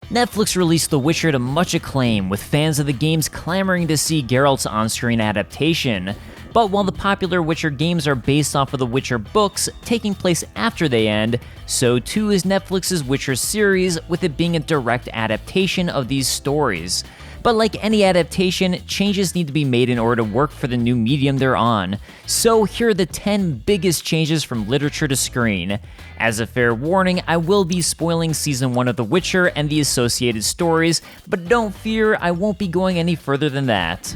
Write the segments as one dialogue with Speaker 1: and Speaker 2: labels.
Speaker 1: Netflix released The Witcher to much acclaim, with fans of the games clamoring to see Geralt's on-screen adaptation. But while the popular Witcher games are based off of the Witcher books, taking place after they end, so too is Netflix's Witcher series, with it being a direct adaptation of these stories. But like any adaptation, changes need to be made in order to work for the new medium they're on. So here are the 10 biggest changes from literature to screen. As a fair warning, I will be spoiling Season 1 of The Witcher and the associated stories, but don't fear, I won't be going any further than that.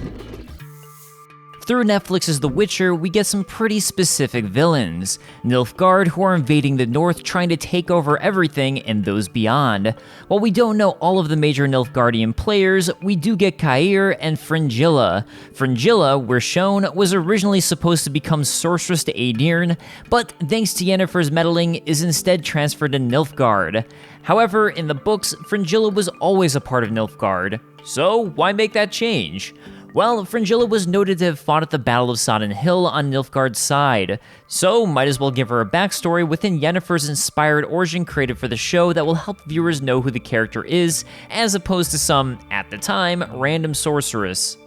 Speaker 1: Through Netflix's The Witcher, we get some pretty specific villains. Nilfgaard, who are invading the north, trying to take over everything, and those beyond. While we don't know all of the major Nilfgaardian players, we do get Cair and Fringilla. Fringilla, we're shown, was originally supposed to become sorceress to Aedirn, but thanks to Yennefer's meddling, is instead transferred to Nilfgaard. However, in the books, Fringilla was always a part of Nilfgaard. So why make that change? Well, Fringilla was noted to have fought at the Battle of Sodden Hill on Nilfgaard's side, so might as well give her a backstory within Yennefer's inspired origin created for the show that will help viewers know who the character is, as opposed to some, at the time, random sorceress.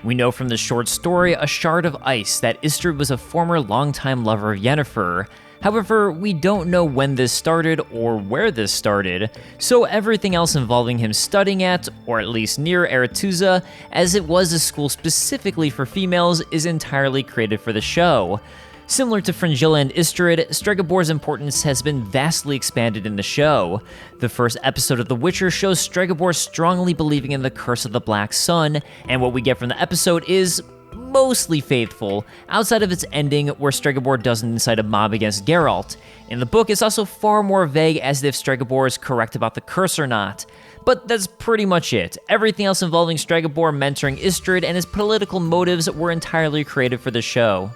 Speaker 1: We know from the short story A Shard of Ice that Istredd was a former longtime lover of Yennefer. However, we don't know when this started or where this started, so everything else involving him studying at, or at least near Arethusa, as it was a school specifically for females, is entirely created for the show. Similar to Fringilla and Istredd, Stregobor's importance has been vastly expanded in the show. The first episode of The Witcher shows Stregobor strongly believing in the curse of the Black Sun, and what we get from the episode is mostly faithful, outside of its ending where Stregobor doesn't incite a mob against Geralt. In the book, it's also far more vague as if Stregobor is correct about the curse or not. But that's pretty much it. Everything else involving Stregobor mentoring Istredd and his political motives were entirely created for the show.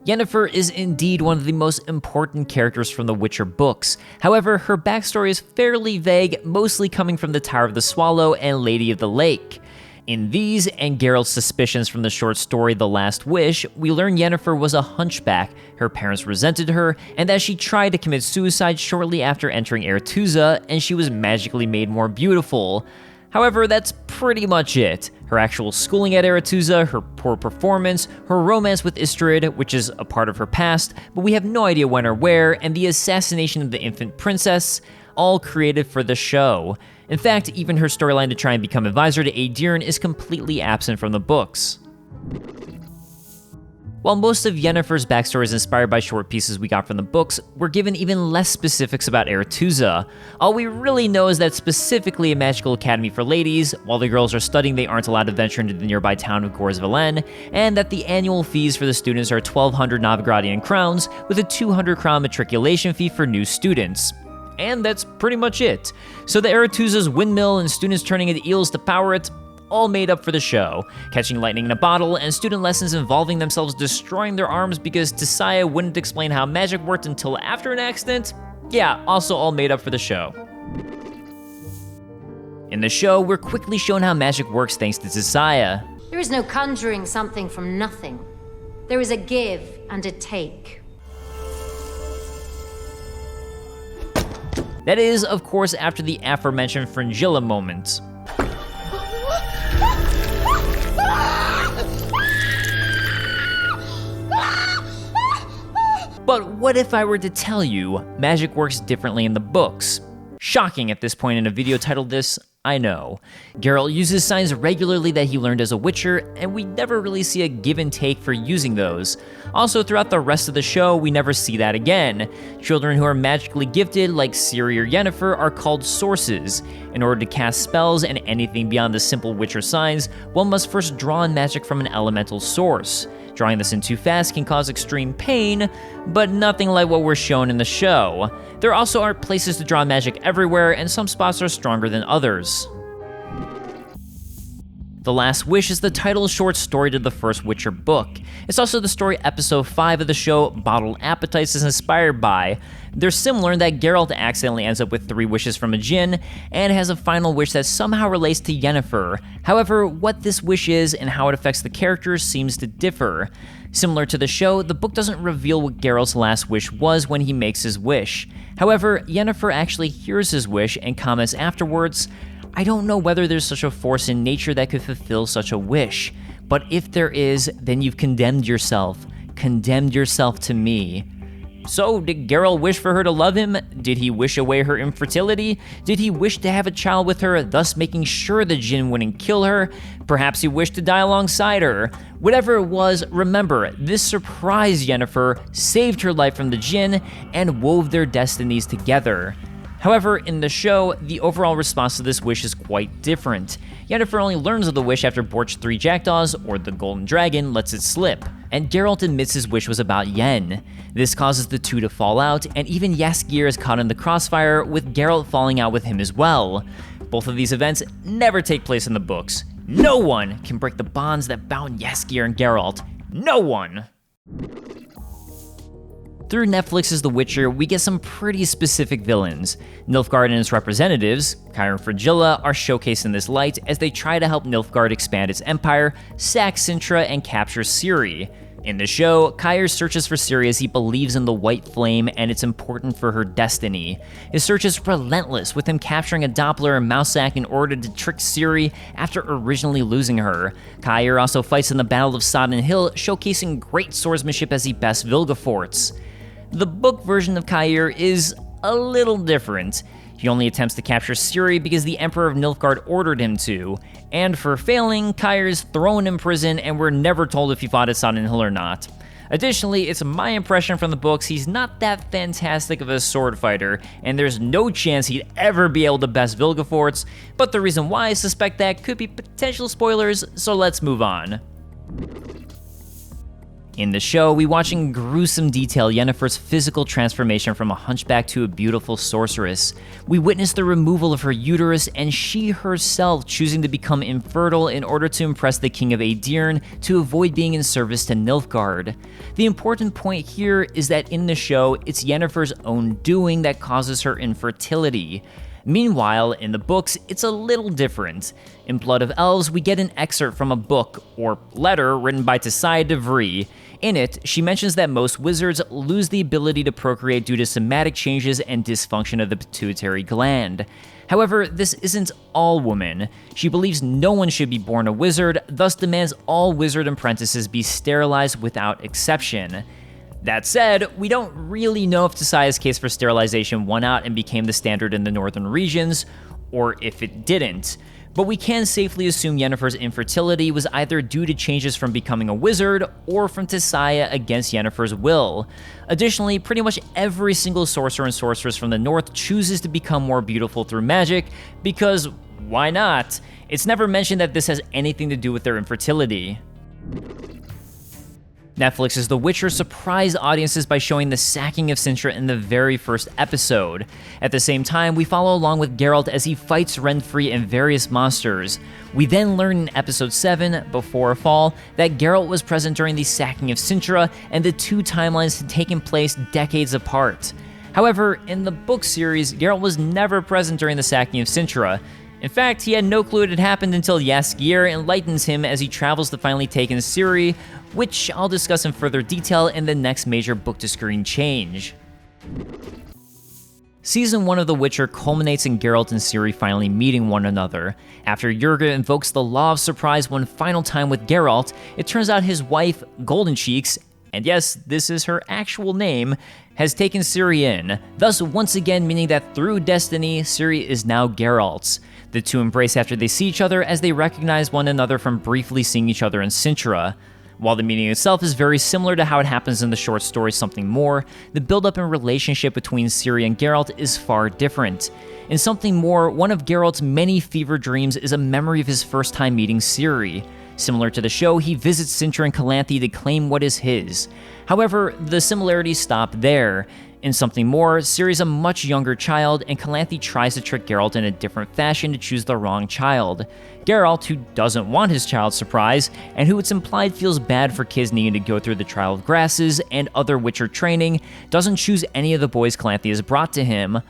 Speaker 1: Yennefer is indeed one of the most important characters from the Witcher books. However, her backstory is fairly vague, mostly coming from the Tower of the Swallow and Lady of the Lake. In these, and Geralt's suspicions from the short story The Last Wish, we learn Yennefer was a hunchback, her parents resented her, and that she tried to commit suicide shortly after entering Arethusa, and she was magically made more beautiful. However, that's pretty much it. Her actual schooling at Arethusa, her poor performance, her romance with Istredd, which is a part of her past, but we have no idea when or where, and the assassination of the infant princess, all created for the show. In fact, even her storyline to try and become advisor to Aedirn is completely absent from the books. While most of Yennefer's backstory is inspired by short pieces we got from the books, we're given even less specifics about Arethusa. All we really know is that it's specifically a magical academy for ladies. While the girls are studying, they aren't allowed to venture into the nearby town of Gorsvalen, and that the annual fees for the students are 1,200 Novigradian crowns, with a 200 crown matriculation fee for new students. And that's pretty much it. So the Arethusa's windmill and students turning into eels to power it, all made up for the show. Catching lightning in a bottle, and student lessons involving themselves destroying their arms because Tissaia wouldn't explain how magic worked until after an accident? Yeah, also all made up for the show. In the show, we're quickly shown how magic works thanks to Tissaia.
Speaker 2: There is no conjuring something from nothing. There is a give and a take.
Speaker 1: That is, of course, after the aforementioned Fringilla moment. But what if I were to tell you magic works differently in the books? Shocking at this point in a video titled this, I know. Geralt uses signs regularly that he learned as a Witcher, and we never really see a give and take for using those. Also, throughout the rest of the show, we never see that again. Children who are magically gifted, like Ciri or Yennefer, are called sources. In order to cast spells and anything beyond the simple Witcher signs, one must first draw on magic from an elemental source. Drawing this in too fast can cause extreme pain, but nothing like what we're shown in the show. There also aren't places to draw magic everywhere, and some spots are stronger than others. The Last Wish is the title short story to the first Witcher book. It's also the story episode 5 of the show Bottled Appetites is inspired by. They're similar in that Geralt accidentally ends up with 3 wishes from a djinn, and has a final wish that somehow relates to Yennefer. However, what this wish is and how it affects the characters seems to differ. Similar to the show, the book doesn't reveal what Geralt's last wish was when he makes his wish. However, Yennefer actually hears his wish and comments afterwards, "I don't know whether there's such a force in nature that could fulfill such a wish, but if there is, then you've condemned yourself to me." So, did Geralt wish for her to love him? Did he wish away her infertility? Did he wish to have a child with her, thus making sure the djinn wouldn't kill her? Perhaps he wished to die alongside her. Whatever it was, remember, this surprised Yennefer, saved her life from the djinn, and wove their destinies together. However, in the show, the overall response to this wish is quite different. Yennefer only learns of the wish after Borch's 3 jackdaws, or the Golden Dragon, lets it slip, and Geralt admits his wish was about Yen. This causes the two to fall out, and even Jaskier is caught in the crossfire, with Geralt falling out with him as well. Both of these events never take place in the books. No one can break the bonds that bound Jaskier and Geralt. No one! Through Netflix's The Witcher, we get some pretty specific villains. Nilfgaard and its representatives, Kirin and Frigilla, are showcased in this light as they try to help Nilfgaard expand its empire, sack Sentra, and capture Ciri. In the show, Kirin searches for Ciri as he believes in the White Flame and it's important for her destiny. His search is relentless, with him capturing a Doppler and Mousak in order to trick Ciri after originally losing her. Kirin also fights in the Battle of Sodden Hill, showcasing great swordsmanship as he bests Vilgefortz. The book version of Kirin is a little different. He only attempts to capture Ciri because the Emperor of Nilfgaard ordered him to, and for failing, Kirin is thrown in prison and we're never told if he fought at Sodden Hill or not. Additionally, it's my impression from the books he's not that fantastic of a sword fighter, and there's no chance he'd ever be able to best Vilgefortz, but the reason why I suspect that could be potential spoilers, so let's move on. In the show, we watch in gruesome detail Yennefer's physical transformation from a hunchback to a beautiful sorceress. We witness the removal of her uterus and she herself choosing to become infertile in order to impress the King of Aedirn to avoid being in service to Nilfgaard. The important point here is that in the show, it's Yennefer's own doing that causes her infertility. Meanwhile, in the books, it's a little different. In Blood of Elves, we get an excerpt from a book, or letter, written by Tissaia de Vries. In it, she mentions that most wizards lose the ability to procreate due to somatic changes and dysfunction of the pituitary gland. However, this isn't all women. She believes no one should be born a wizard, thus demands all wizard apprentices be sterilized without exception. That said, we don't really know if Tissaia's case for sterilization won out and became the standard in the northern regions, or if it didn't. But we can safely assume Yennefer's infertility was either due to changes from becoming a wizard, or from Tissaia against Yennefer's will. Additionally, pretty much every single sorcerer and sorceress from the north chooses to become more beautiful through magic, because why not? It's never mentioned that this has anything to do with their infertility. Netflix's The Witcher surprised audiences by showing the sacking of Sentra in the very first episode. At the same time, we follow along with Geralt as he fights Renfri and various monsters. We then learn in episode 7, Before a Fall, that Geralt was present during the sacking of Sentra, and the two timelines had taken place decades apart. However, in the book series, Geralt was never present during the sacking of Sentra. In fact, he had no clue it had happened until Jaskier enlightens him as he travels to finally take in Ciri, which I'll discuss in further detail in the next major book-to-screen change. Season 1 of The Witcher culminates in Geralt and Ciri finally meeting one another. After Yennefer invokes the Law of Surprise one final time with Geralt, it turns out his wife, Golden Cheeks, and yes, this is her actual name, has taken Ciri in, thus once again meaning that through destiny, Ciri is now Geralt's. The two embrace after they see each other as they recognize one another from briefly seeing each other in Sentra. While the meeting itself is very similar to how it happens in the short story Something More, the build-up and relationship between Ciri and Geralt is far different. In Something More, one of Geralt's many fever dreams is a memory of his first time meeting Ciri. Similar to the show, he visits Sentra and Calanthe to claim what is his. However, the similarities stop there. In something more, Ciri's a much younger child, and Calanthe tries to trick Geralt in a different fashion to choose the wrong child. Geralt, who doesn't want his child's surprise, and who it's implied feels bad for kids needing to go through the Trial of Grasses and other Witcher training, doesn't choose any of the boys Calanthe has brought to him.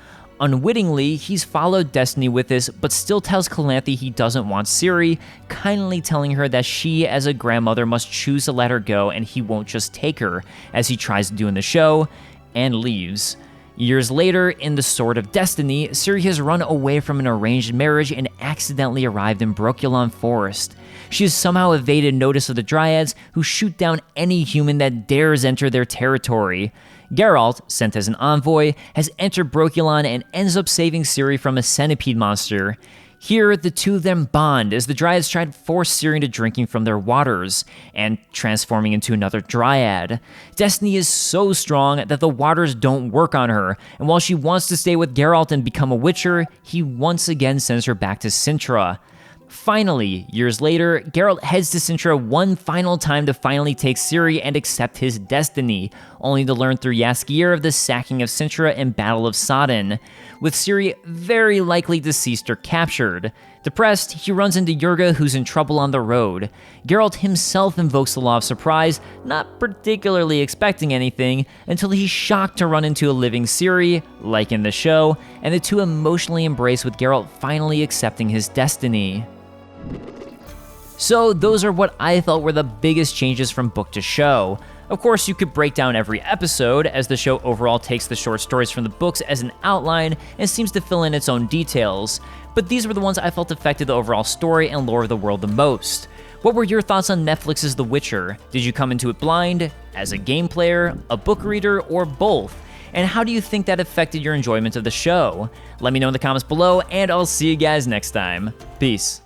Speaker 1: Unwittingly, he's followed destiny with this, but still tells Calanthe he doesn't want Ciri, kindly telling her that she, as a grandmother, must choose to let her go and he won't just take her, as he tries to do in the show, and leaves. Years later, in the Sword of Destiny, Ciri has run away from an arranged marriage and accidentally arrived in Brokilon Forest. She has somehow evaded notice of the Dryads, who shoot down any human that dares enter their territory. Geralt, sent as an envoy, has entered Brokilon and ends up saving Ciri from a centipede monster. Here, the two of them bond as the Dryads try to force Ciri into drinking from their waters, and transforming into another Dryad. Destiny is so strong that the waters don't work on her, and while she wants to stay with Geralt and become a Witcher, he once again sends her back to Sentra. Finally, years later, Geralt heads to Sentra one final time to finally take Ciri and accept his destiny, only to learn through Jaskier of the sacking of Sentra and Battle of Sodden, with Ciri very likely deceased or captured. Depressed, he runs into Yurga, who's in trouble on the road. Geralt himself invokes the Law of Surprise, not particularly expecting anything, until he's shocked to run into a living Ciri, like in the show, and the two emotionally embrace with Geralt finally accepting his destiny. So those are what I felt were the biggest changes from book to show. Of course, you could break down every episode, as the show overall takes the short stories from the books as an outline and seems to fill in its own details, but these were the ones I felt affected the overall story and lore of the world the most. What were your thoughts on Netflix's The Witcher? Did you come into it blind, as a game player, a book reader, or both? And how do you think that affected your enjoyment of the show? Let me know in the comments below, and I'll see you guys next time. Peace.